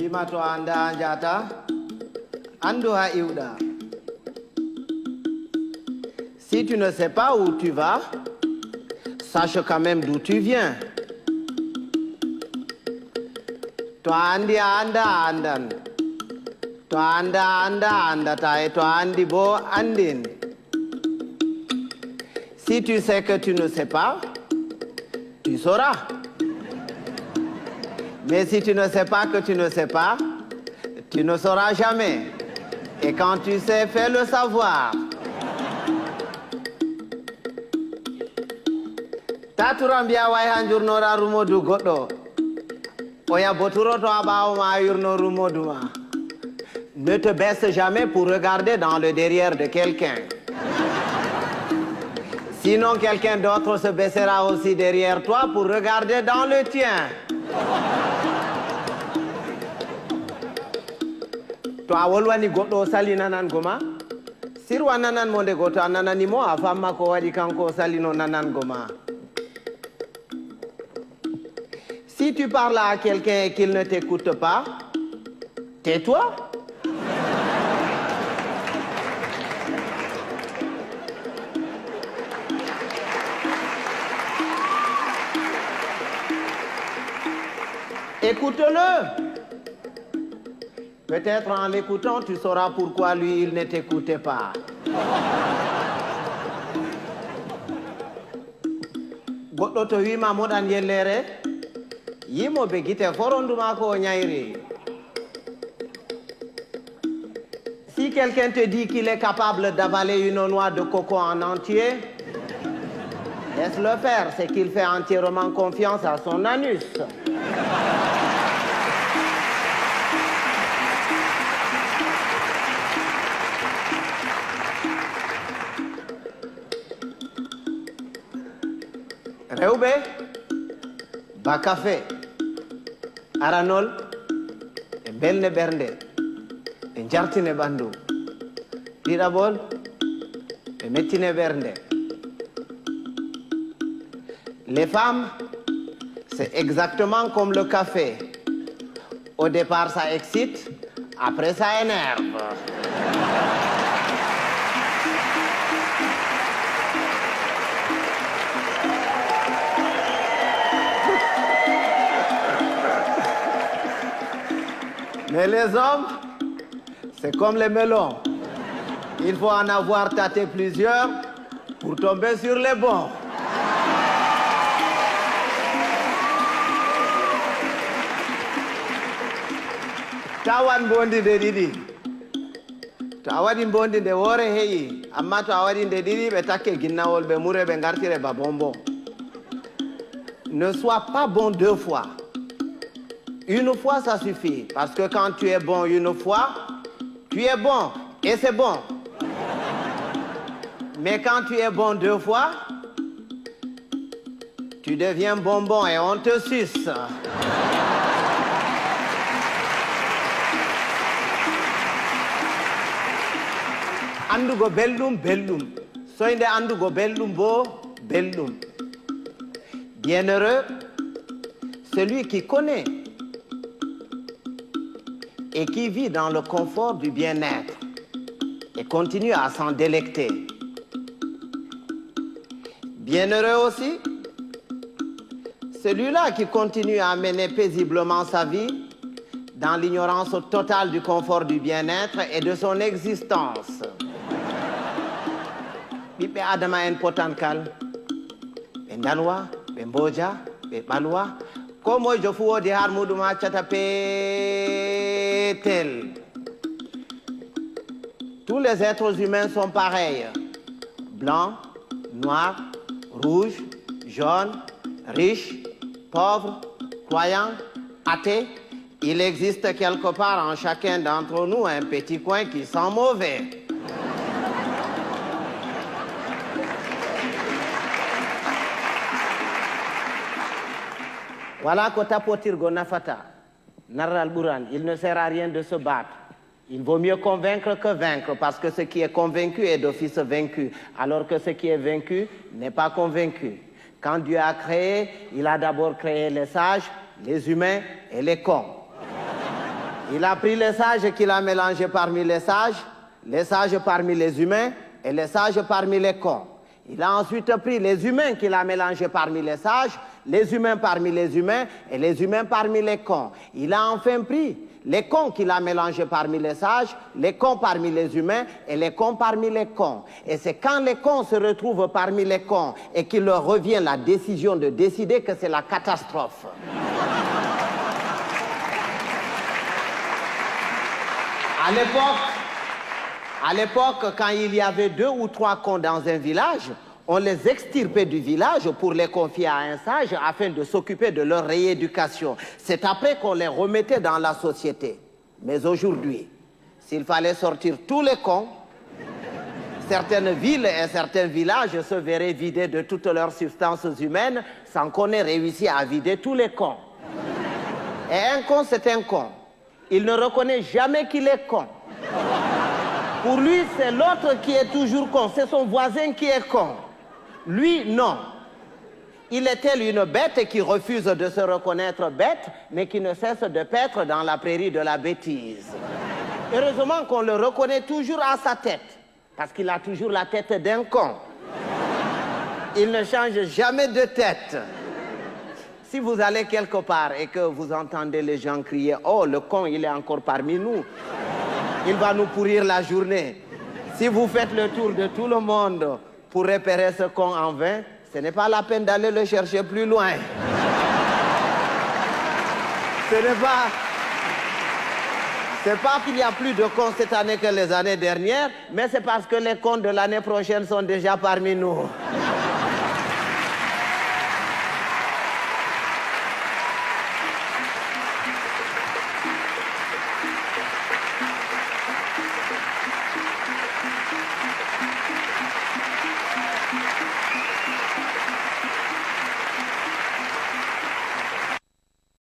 Bimato anda anjata, andoha iuda. Si tu ne sais pas où tu vas, sache quand même d'où tu viens. Toi andi anda andan. Toi anda andata et toi andi bo andin. Si tu sais que tu ne sais pas, tu sauras. Mais si tu ne sais pas que tu ne sais pas, tu ne sauras jamais. Et quand tu sais, fais le savoir. Taturambia way hanjurnora rumodu goddo. Oya boturo to abawo ma yurno rumodu ma. Ne te baisse jamais pour regarder dans le derrière de quelqu'un. Sinon, quelqu'un d'autre se baissera aussi derrière toi pour regarder dans le tien. Toi, wolwani goddo sali nanan goma. Sirwa nanan monde goto ananani mo afama ko wadi kanko salino nanan goma. Si tu parles à quelqu'un et qu'il ne t'écoute pas, tais-toi. Écoute-le. Peut-être en l'écoutant, tu sauras pourquoi lui, il ne t'écoutait pas. Goddo to wima modan yellere, yimo be gite foronduma ko nyairi. Si quelqu'un te dit qu'il est capable d'avaler une noix de coco en entier, laisse-le faire, c'est qu'il fait entièrement confiance à son anus. Rewbe, bakafe, aranol, e belne bernde, e jartine bandu. Ɗiɗaɓol, e mettine bernde. Les femmes, c'est exactement comme le café. Au départ, ça excite, après ça énerve. Mais les hommes, c'est comme les melons. Il faut en avoir tâté plusieurs pour tomber sur les bons. Tawan bondi de didi. Tawadi bondi de wore heyi. Amma tawadi de didi be takke ginnawol be mure be ngartire ba bonbon. Ne sois pas bon deux fois. Une fois, ça suffit. Parce que quand tu es bon une fois, tu es bon. Et c'est bon. Mais quand tu es bon deux fois, tu deviens bonbon et on te suce. Andugo beldum, beldum. Soinde andugo beldum bo, beldum. Bienheureux, celui qui connaît et qui vit dans le confort du bien-être et continue à s'en délecter. Bienheureux aussi, celui-là qui continue à mener paisiblement sa vie dans l'ignorance totale du confort du bien-être et de son existence. Bibe adama en potankal, be dalwa, be mboja, be balwa, komo jofu wodi har muduma chata petel. Tous les êtres humains sont pareils. Blancs, noirs, rouges, jaunes, riches, pauvres, croyants, athées. Il existe quelque part en chacun d'entre nous un petit coin qui sent mauvais. Voilà Kotapotirgo Nafata, Naral Buran, il ne sert à rien de se battre. Il vaut mieux convaincre que vaincre, parce que ce qui est convaincu est d'office vaincu, alors que ce qui est vaincu n'est pas convaincu. Quand Dieu a créé, il a d'abord créé les sages, les humains et les cons. Il a pris les sages qu'il a mélangés parmi les sages parmi les humains et les sages parmi les cons. Il a ensuite pris les humains qu'il a mélangés parmi les humains parmi les humains et les humains parmi les cons. Il a enfin pris les cons qu'il a mélangés parmi les cons parmi les humains et les cons parmi les cons. Et c'est quand les cons se retrouvent parmi les cons et qu'il leur revient la décision de décider que c'est la catastrophe. À l'époque, quand il y avait 2 ou 3 cons dans un village, on les extirpait du village pour les confier à un sage afin de s'occuper de leur rééducation. C'est après qu'on les remettait dans la société. Mais aujourd'hui, s'il fallait sortir tous les cons, certaines villes et certains villages se verraient vidés de toutes leurs substances humaines sans qu'on ait réussi à vider tous les cons. Et un con, c'est un con. Il ne reconnaît jamais qu'il est con. Pour lui, c'est l'autre qui est toujours con. C'est son voisin qui est con. Lui, non. Il est tel une bête qui refuse de se reconnaître bête, mais qui ne cesse de paître dans la prairie de la bêtise. Heureusement qu'on le reconnaît toujours à sa tête, parce qu'il a toujours la tête d'un con. Il ne change jamais de tête. Si vous allez quelque part et que vous entendez les gens crier « Oh, le con, il est encore parmi nous », il va nous pourrir la journée. Si vous faites le tour de tout le monde pour repérer ce con en vain, ce n'est pas la peine d'aller le chercher plus loin. C'est pas qu'il y a plus de cons cette année que les années dernières, mais c'est parce que les cons de l'année prochaine sont déjà parmi nous.